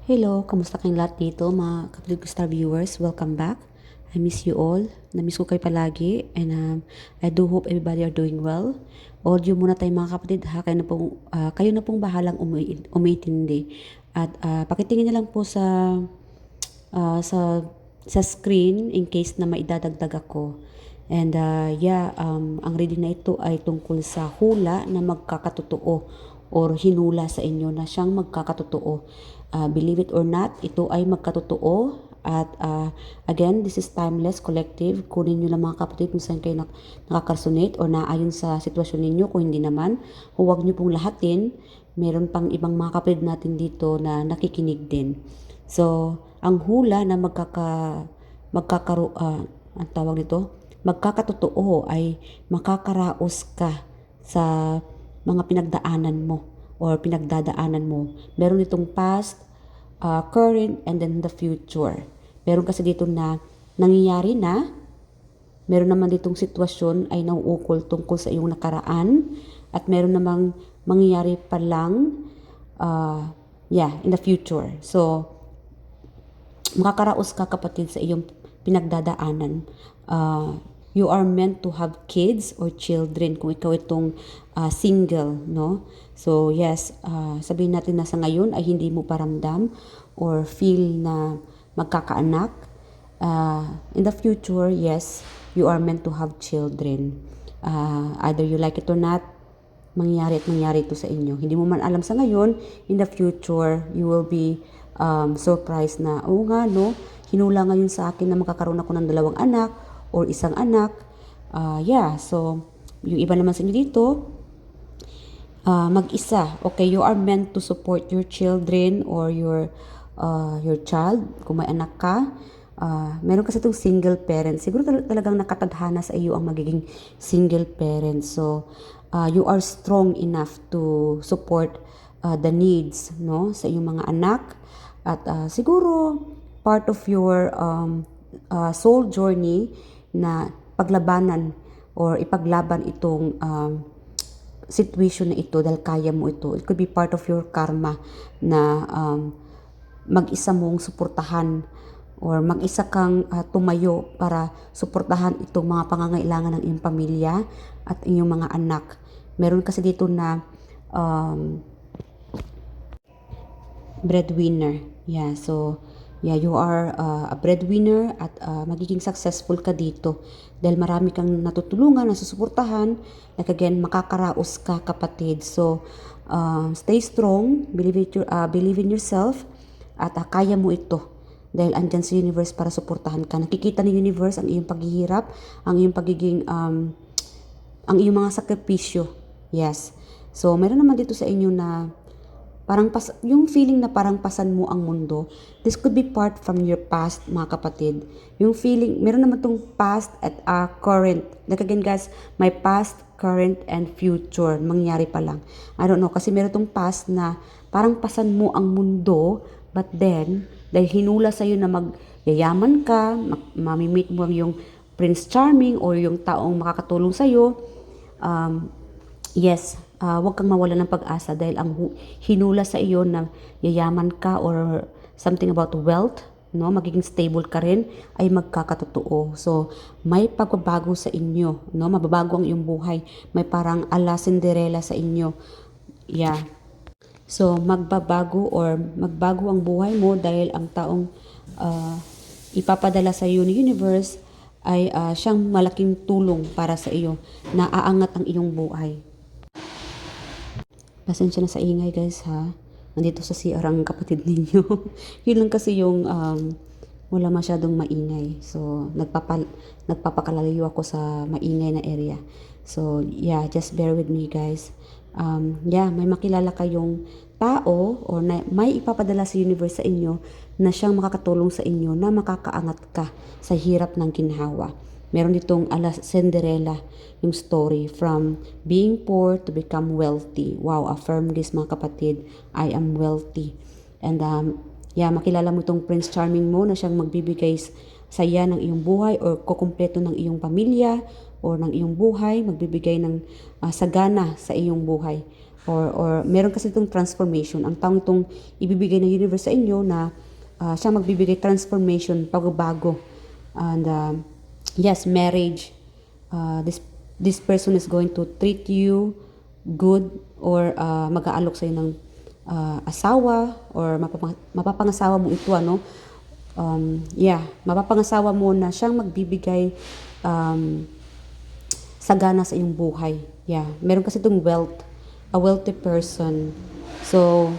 Hello, kamusta kayong lahat dito mga kapatid ko star viewers? Welcome back. I miss you all. Na-miss ko kayo palagi and I do hope everybody are doing well. Audio muna tayo mga kapatid ha. Kayo na pong bahalang umitindi. At pakitingin na lang po ah, sa sa screen in case na maidadagdag ako. And ang reading na ito ay tungkol sa hula na magkakatotoo or hinula sa inyo na siyang magkakatotoo. Believe it or not, ito ay magkatotoo. At again, this is timeless collective. Kunin nyo lang mga kapatid kung saan kayo nakakaresonate o naayon sa sitwasyon ninyo. Kung hindi naman, huwag nyo pong lahatin. Meron pang ibang mga kapatid natin dito na nakikinig din. So, ang hula na ang tawag nito, magkakatotoo ay makakaraos ka sa mga pinagdaanan mo or pinagdadaanan mo. Meron itong past, current, and then the future. Meron kasi dito na nangyayari na, meron naman ditong sitwasyon ay nauukol tungkol sa iyong nakaraan, at meron namang mangyayari pa lang, in the future. So, makakaraos ka kapatid sa iyong pinagdadaanan. You are meant to have kids or children kung ikaw itong single, no? So yes, sabihin natin na sa ngayon ay hindi mo paramdam or feel na magkakaanak. In the future, yes, you are meant to have children. Either you like it or not, mangyayari at mangyayari ito sa inyo. Hindi mo man alam sa ngayon, in the future, you will be surprised na, oo nga, no, hinula ngayon sa akin na magkakaroon ako ng 2 anak or 1 anak. So, yung iba naman sa inyo dito, mag-isa. Okay, you are meant to support your children or your child, kung may anak ka. Meron kasi itong single parent. Siguro talagang nakatadhana sa iyo ang magiging single parent. So, you are strong enough to support the needs, no, sa iyong mga anak. At siguro part of your soul journey na paglabanan or ipaglaban itong situation na ito dahil kaya mo ito. It could be part of your karma na mag-isa mong suportahan or mag-isa kang tumayo para suportahan itong mga pangangailangan ng iyong pamilya at iyong mga anak. Meron kasi dito na breadwinner. You are a breadwinner at magiging successful ka dito dahil marami kang natutulungan, nasusuportahan. Like again, makakaraos ka kapatid. So, stay strong, believe in yourself, at kaya mo ito. Dahil andyan sa universe para suportahan ka. Nakikita ng universe ang iyong paghihirap, ang iyong ang iyong mga sakripisyo. Yes. So, meron naman dito sa inyo na yung feeling na parang pasan mo ang mundo. This could be part from your past, mga kapatid. Yung feeling, meron naman tong past at current. Like again guys, my past, current, and future. Mangyari pa lang. I don't know, kasi meron tong past na parang pasan mo ang mundo, but then, dahil hinula sa'yo na magyayaman ka, mamimit mo yung Prince Charming or yung taong makakatulong sa'yo, yes, huwag kang mawala ng pag-asa dahil ang hinula sa iyo na yayaman ka or something about wealth, no, magiging stable ka rin, ay magkakatotoo. So, may pagbabago sa inyo, no, mababago ang iyong buhay. May parang ala Cinderella sa inyo. Yeah. So, magbabago ang buhay mo dahil ang taong ipapadala sa iyo ni universe ay siyang malaking tulong para sa iyo na aangat ang iyong buhay. Pasensya na sa ingay guys ha. Nandito sa CR ang kapatid ninyo. Yun lang kasi yung wala masyadong maingay. So nagpapakalayo ako sa maingay na area. So yeah, just bear with me guys. May makilala kayong tao or may ipapadala sa universe sa inyo na siyang makakatulong sa inyo na makakaangat ka sa hirap ng ginhawa. Meron ditong ala Cinderella yung story from being poor to become wealthy. Wow, affirm this mga kapatid. I am wealthy. And makilala mo itong Prince Charming mo na siyang magbibigay saya ng iyong buhay or kukumpleto ng iyong pamilya or ng iyong buhay, magbibigay ng sagana sa iyong buhay. or meron kasi itong transformation. Ang taong itong ibibigay ng universe sa inyo na siya magbibigay transformation, pagbabago. And yes, marriage. This person is going to treat you good or mag-aalok sa'yo ng asawa or mapapangasawa mo ito, ano. Mapapangasawa mo na siyang magbibigay sagana sa iyong buhay. Meron kasi itong a wealthy person. So,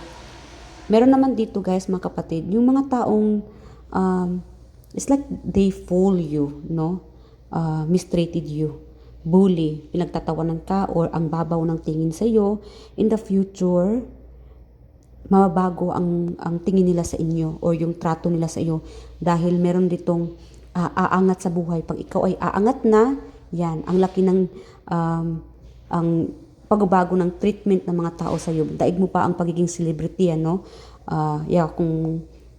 meron naman dito guys, mga kapatid, yung mga taong it's like they fool you, no? Mistreated you, bully, pinagtatawanan ka, or ang babaw ng tingin sa iyo. In the future, mababago ang tingin nila sa inyo or yung trato nila sa iyo dahil meron ditong aangat sa buhay. Pag ikaw ay aangat na, yan, ang laki ng ang pagbabago ng treatment ng mga tao sa iyo. Daig mo pa ang pagiging celebrity, ano?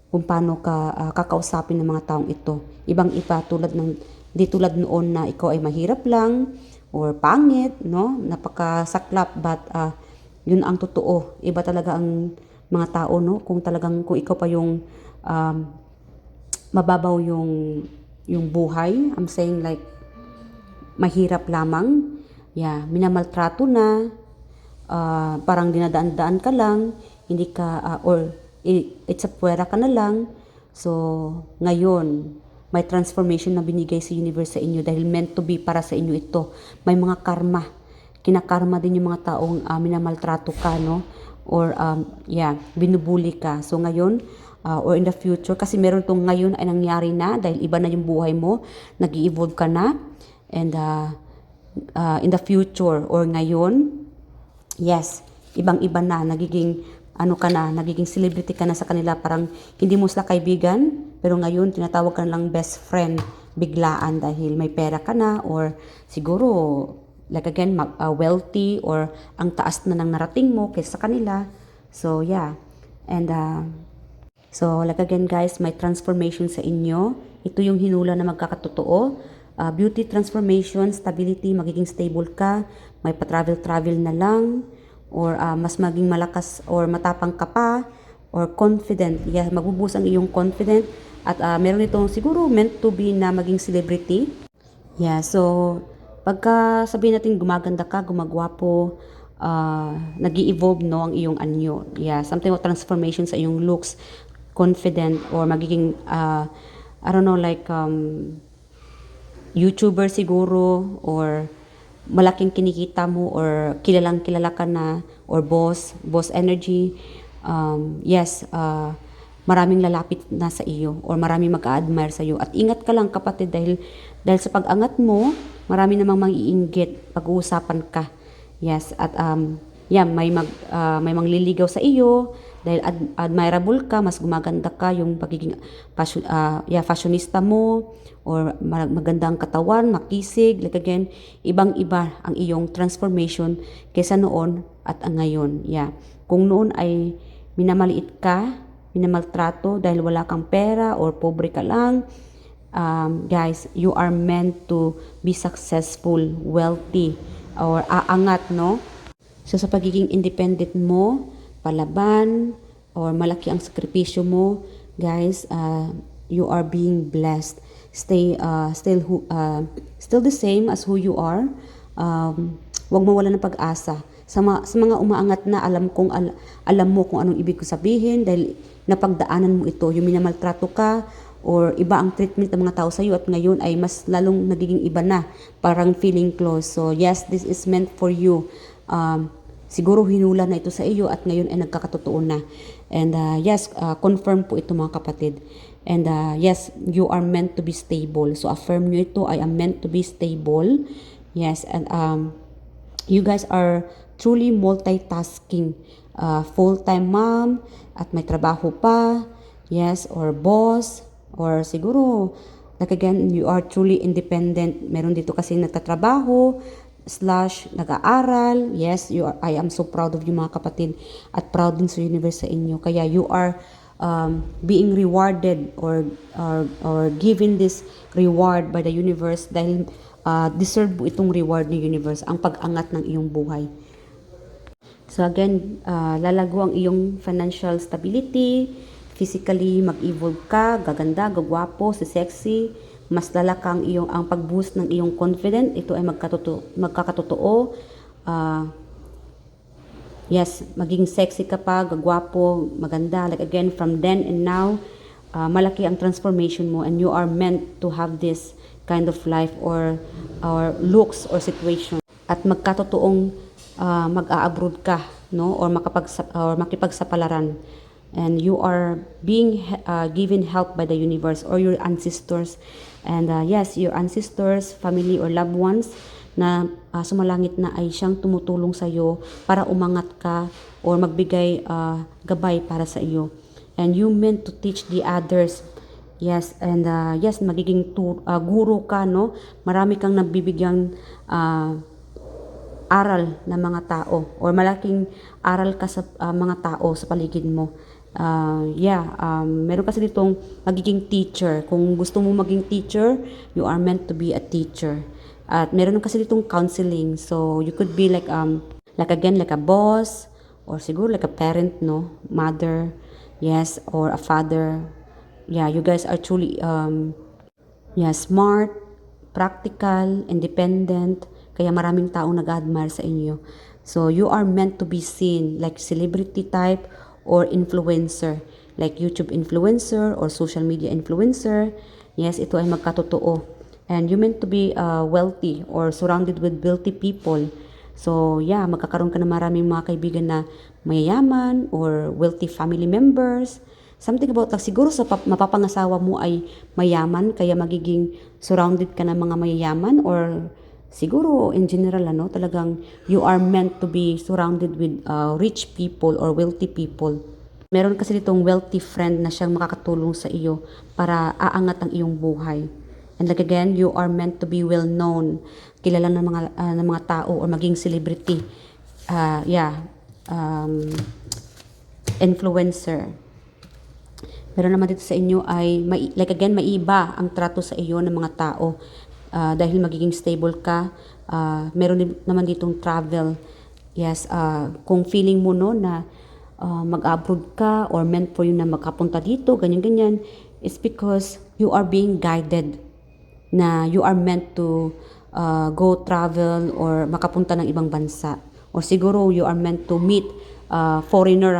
Kung paano ka kakausapin ng mga taong ito. Ibang-iba di tulad noon na ikaw ay mahirap lang or pangit, no? Napakasaklap, but yun ang totoo. Iba talaga ang mga tao, no? Kung ikaw pa yung mababaw yung buhay. I'm saying like mahirap lamang. Minamaltrato na, parang dinadaan-daan ka lang, hindi ka or it's a puwera ka na lang. So ngayon may transformation na binigay sa universe sa inyo dahil meant to be para sa inyo ito. May mga karma, kinakarma din yung mga taong minamaltrato ka, no? Or binubuli ka. So ngayon or in the future, kasi meron tong ngayon ay nangyari na dahil iba na yung buhay mo, nag-i-evolve ka na, and in the future or ngayon, yes, ibang-iba na, nagiging celebrity ka na sa kanila. Parang hindi mo sila kaibigan, pero ngayon tinatawag ka lang best friend biglaan dahil may pera ka na, or siguro like again wealthy, or ang taas na ng narating mo kaysa sa kanila. So and so like again guys, may transformation sa inyo. Ito yung hinula na magkakatotoo. Beauty transformation, stability, magiging stable ka, may pa-travel na lang, or mas maging malakas or matapang ka pa, or confident. Magbubuhos ang iyong confident, at meron itong siguro meant to be na maging celebrity. So pagka sabihin natin gumaganda ka, gumagwapo, nag-i-evolve, no, ang iyong anyo. Something of transformation sa iyong looks, confident, or magiging I don't know, like YouTuber siguro, or malaking kinikita mo, or kilalang kilala ka na, or boss energy. Maraming lalapit na sa iyo, or maraming mag-a-admire sa iyo. At ingat ka lang kapatid, dahil sa pag-angat mo, marami namang mang-iinggit, pag-uusapan ka. At may mangliligaw sa iyo dahil admirable ka, mas gumaganda ka, yung pagiging fashionista mo, or maganda ang katawan, makisig, like again, ibang-iba ang iyong transformation kaysa noon at ang ngayon. Kung noon ay minamaliit ka, minamaltrato dahil wala kang pera or pobre ka lang, guys, you are meant to be successful, wealthy, or aangat, no? So sa pagiging independent mo, palaban, or malaki ang sakripisyo mo, guys, you are being blessed. Still the same as who you are. Huwag mawala ng pag-asa. Sa mga umaangat na, alam mo kung anong ibig ko sabihin, dahil napagdaanan mo ito, yung minamaltrato ka, or iba ang treatment ng mga tao sa iyo, at ngayon ay mas lalong nagiging iba na, parang feeling close. So yes, this is meant for you. Siguro hinula na ito sa iyo, at ngayon ay nagkakatotoo na. And yes, confirm po ito mga kapatid. And yes, you are meant to be stable. So affirm nyo ito, I am meant to be stable. Yes, and you guys are truly multitasking. Full-time mom, at may trabaho pa, yes, or boss, or siguro, like again, you are truly independent. Meron dito kasi nagtatrabaho, / nag-aaral. Yes, I am so proud of you mga kapatid, at proud din sa universe sa inyo. Kaya you are being rewarded or given this reward by the universe, dahil deserve mo itong reward ng universe, ang pag-angat ng iyong buhay. So again, lalago ang iyong financial stability, physically mag-evolve ka, gaganda, gagwapo, si sexy, mas lalaka ang pag-boost ng iyong confidence. Ito ay magkakatotoo. Yes, maging sexy ka pa, gagwapo, maganda. Like again, from then and now, malaki ang transformation mo and you are meant to have this kind of life or looks or situation. At magkatotoong mag-a-abroad ka, no? Or makipagsapalaran. And you are being given help by the universe or your ancestors. And yes, your ancestors, family or loved ones na sumalangit na ay siyang tumutulong sa iyo para umangat ka or magbigay gabay para sa iyo. And you meant to teach the others. Yes, and yes, magiging guro ka, no? Marami kang nabibigyang aral ng mga tao or malaking aral ka sa mga tao sa paligid mo. Meron kasi ditong magiging teacher. Kung gusto mo maging teacher, you are meant to be a teacher. At meron kasi ditong counseling. So, you could be like a boss, or siguro like a parent, no? Mother, yes, or a father. Yeah, you guys are truly, smart, practical, independent. Kaya maraming taong nag-admire sa inyo. So, you are meant to be seen like celebrity type or influencer. Like YouTube influencer or social media influencer. Yes, ito ay magkatotoo. And you meant to be wealthy or surrounded with wealthy people. So, yeah, magkakaroon ka ng maraming mga kaibigan na mayayaman or wealthy family members. Something about like, siguro sa mapapangasawa mo ay mayaman, kaya magiging surrounded ka ng mga mayayaman or siguro in general, talagang you are meant to be surrounded with rich people or wealthy people. Meron kasi ditong wealthy friend na siyang makakatulong sa iyo para aangat ang iyong buhay. And like again, you are meant to be well known, kilala ng mga tao or maging celebrity. Influencer. Pero naman dito sa inyo ay maiba ang trato sa iyo ng mga tao dahil magiging stable ka. Meron din naman ditong travel. Yes, kung feeling mo no na mag-abroad ka or meant for you na makapunta dito, ganyan-ganyan, it's because you are being guided na you are meant to go travel or makapunta ng ibang bansa. Or siguro you are meant to meet foreigner,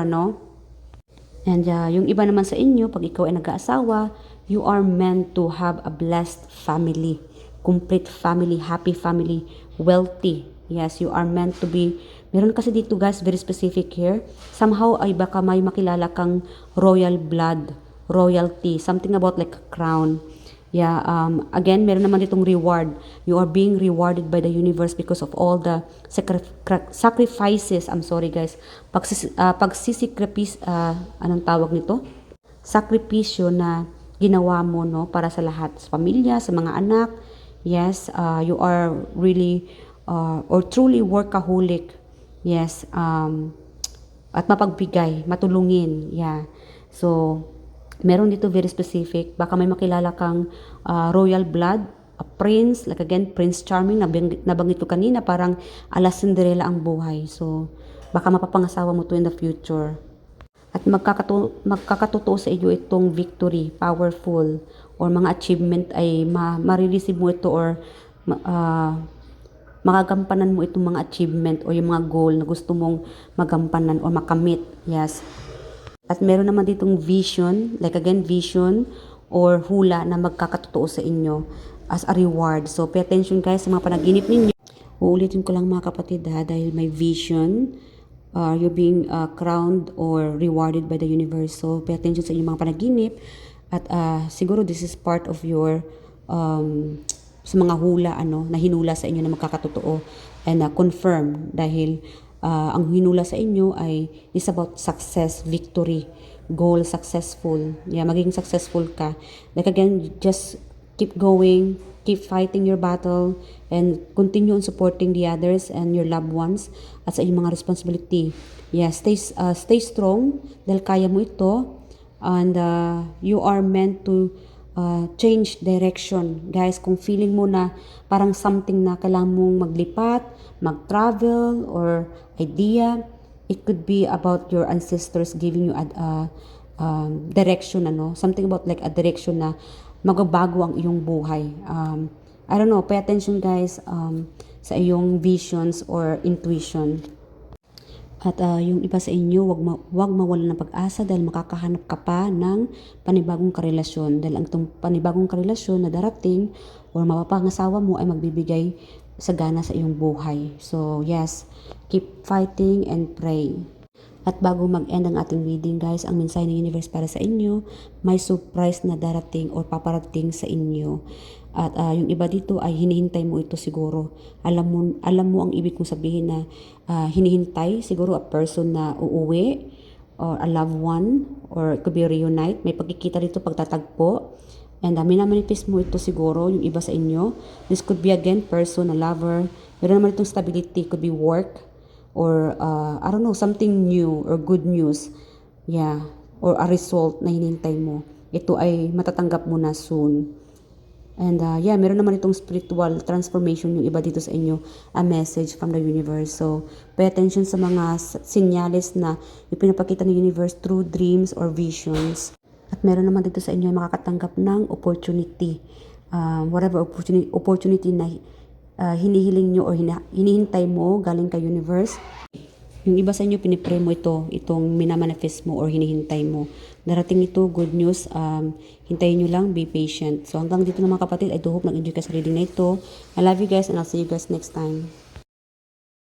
And yung iba naman sa inyo, pag ikaw ay nag-aasawa, you are meant to have a blessed family, complete family, happy family, wealthy. Yes, you are meant to be. Meron kasi dito guys, very specific here. Somehow ay baka may makilala kang royal blood, royalty, something about like a crown. Yeah, again, meron naman ditong reward. You are being rewarded by the universe because of all the sacrifices. I'm sorry guys. Pagsisikripis, anong tawag nito? Sakripisyo na ginawa mo, no, para sa lahat, sa pamilya, sa mga anak. Yes, you are really or truly workaholic. Yes, at mapagbigay, matulungin. Yeah. So, meron dito very specific. Baka may makilala kang royal blood, a prince, like again, Prince Charming, nabanggit ko kanina, parang ala Cinderella ang buhay. So, baka mapapangasawa mo to in the future. At magkakatotoo sa iyo itong victory, powerful, or mga achievement ay marireceive mo ito or magagampanan mo itong mga achievement o yung mga goal na gusto mong magampanan o makamit. Yes. At meron naman ditong vision, like again, vision or hula na magkakatotoo sa inyo as a reward. So, pay attention guys sa mga panaginip ninyo. Uulitin ko lang mga kapatid dahil may vision, you're being crowned or rewarded by the universe. So, pay attention sa inyong mga panaginip. At siguro this is part of your, sa mga hula, na hinula sa inyo na magkakatotoo and confirm dahil ang hinula sa inyo ay is about success, victory, goal, successful. Yeah, magiging successful ka. Like again, just keep going, keep fighting your battle, and continue on supporting the others and your loved ones at sa inyong mga responsibility. Yeah, stay strong dahil kaya mo ito. And you are meant to change direction. Guys, kung feeling mo na parang something na kailangan mong maglipat, mag-travel, or idea, It could be about your ancestors giving you a direction, ano, something about like a direction na magbabago ang iyong buhay. I don't know, pay attention guys sa iyong visions or intuition. At yung iba sa inyo, wag mawalan ng pag-asa dahil makakahanap ka pa ng panibagong karelasyon. Dahil ang itong panibagong karelasyon na darating or mapapangasawa mo ay magbibigay sagana sa iyong buhay. So yes, keep fighting and pray. At bago mag-end ang ating reading guys, ang mensahe ng universe para sa inyo, may surprise na darating or paparating sa inyo. At yung iba dito ay hinihintay mo ito siguro. Alam mo ang ibig kong sabihin na hinihintay siguro a person na uuwi or a loved one or it could be reunite. May pagkikita dito, pagtatagpo. And minamanifest mo ito siguro, yung iba sa inyo. This could be again person, a lover. Meron naman itong stability, could be work or I don't know, something new or good news. Yeah, or a result na hinihintay mo. Ito ay matatanggap mo na soon. And yeah, meron naman itong spiritual transformation yung iba dito sa inyo, a message from the universe. So, pay attention sa mga senyales na ipinapakita ng universe through dreams or visions. At meron naman dito sa inyo makakatanggap ng opportunity. Whatever opportunity na hinihiling nyo or hinihintay mo galing kay universe. Yung iba sa inyo, pinipray mo itong minamanifest mo or hinihintay mo. Darating ito, good news, hintayin nyo lang, be patient. So hanggang dito na mga kapatid, I do hope nag-enjoy ka sa reading na ito. I love you guys and I'll see you guys next time.